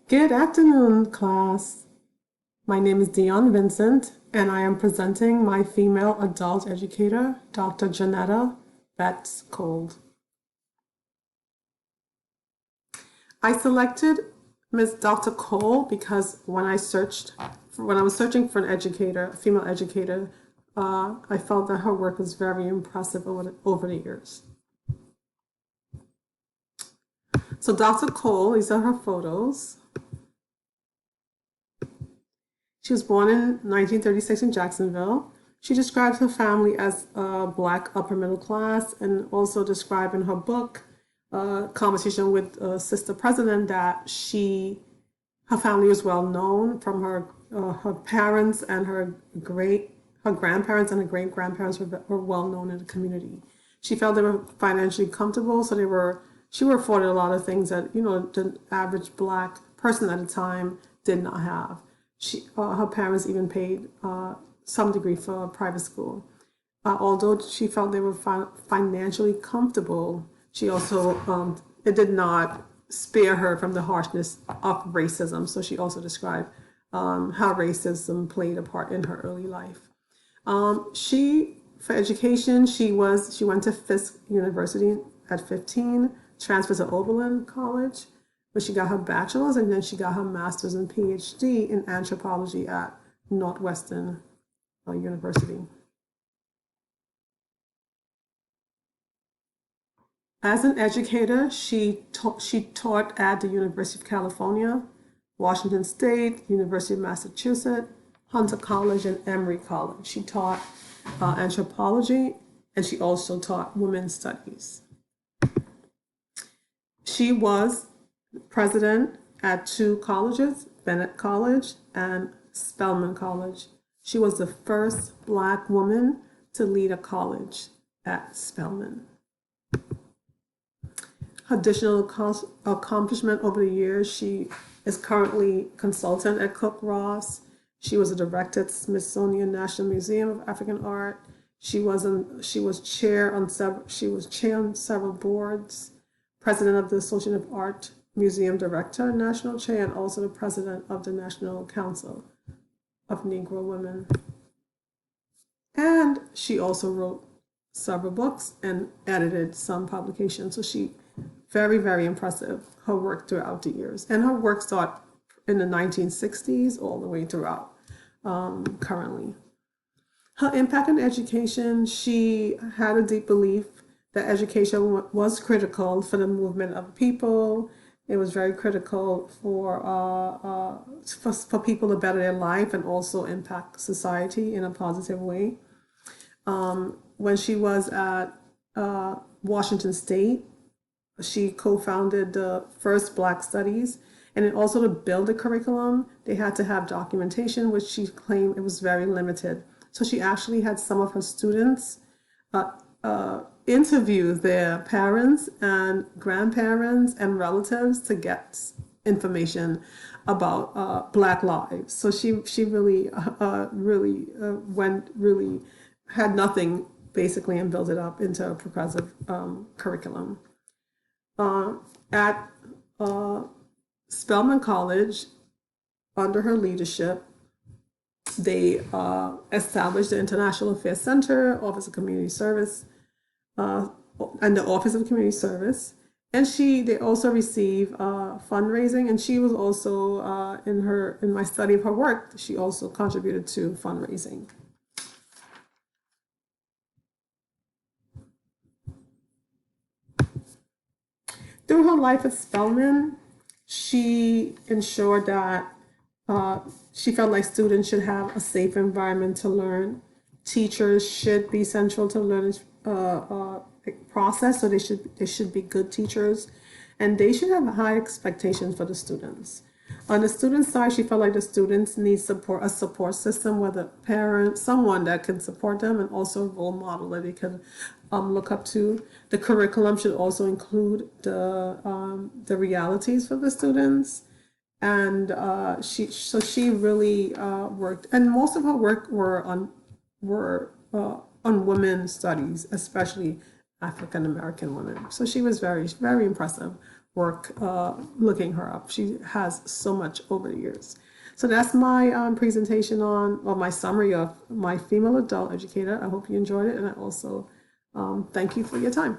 Good afternoon, class. My name is Dion Vincent, and I am presenting my female adult educator, Dr. Johnnetta B Cole. I selected Ms. Dr. Cole because when I was searching for an educator, a female educator, I felt that her work was very impressive over the years. So Dr. Cole, these are her photos. She was born in 1936 in Jacksonville. She describes her family as Black upper middle class, and also described in her book, Conversation with Sister President, that her family was well known from her parents and her grandparents and her great grandparents were well known in the community. She felt they were financially comfortable, so she were afforded a lot of things that the average Black person at the time did not have. Her parents even paid some degree for private school. Although she felt they were financially comfortable, she also it did not spare her from the harshness of racism. So she also described how racism played a part in her early life. For education, she went to Fisk University at 15, transferred to Oberlin College, where she got her bachelor's, and then she got her master's and PhD in anthropology at Northwestern University. As an educator, she taught at the University of California, Washington State, University of Massachusetts, Hunter College, and Emory College. She taught anthropology, and she also taught women's studies. She was president at two colleges, Bennett College and Spelman College. She was the first Black woman to lead a college at Spelman. Additional accomplishment over the years, she is currently consultant at Cook Ross. She was a director at Smithsonian National Museum of African Art. She was chair on several boards, president of the Association of Art Museum Director, National Chair, and also the president of the National Council of Negro Women. And she also wrote several books and edited some publications. So she, very, very impressive, her work throughout the years. And her work started in the 1960s all the way throughout currently. Her impact on education, she had a deep belief that education was critical for the movement of people. It was very critical for people to better their life and also impact society in a positive way. When she was at Washington State, she co-founded the first Black Studies, and then also to build the curriculum, they had to have documentation, which she claimed it was very limited. So she actually had some of her students interview their parents and grandparents and relatives to get information about Black lives. So she really had nothing basically and built it up into a progressive curriculum. At Spelman College, under her leadership, they established the International Affairs Center, Office of Community Service, and the Office of Community Service. And they also receive fundraising, and she was also in my study of her work, she also contributed to fundraising. Through her life at Spelman, she ensured that she felt like students should have a safe environment to learn. Teachers should be central to the learning process, so they should be good teachers, and they should have high expectations for the students. On the student side, she felt like the students need a support system, whether parents, someone that can support them, and also a role model that they can look up to. The curriculum should also include the realities for the students. And she really worked, and most of her work were on women's studies, especially African American women. So she was very, very impressive work looking her up. She has so much over the years. So that's my presentation on, or my summary of my female adult educator. I hope you enjoyed it, and I also thank you for your time.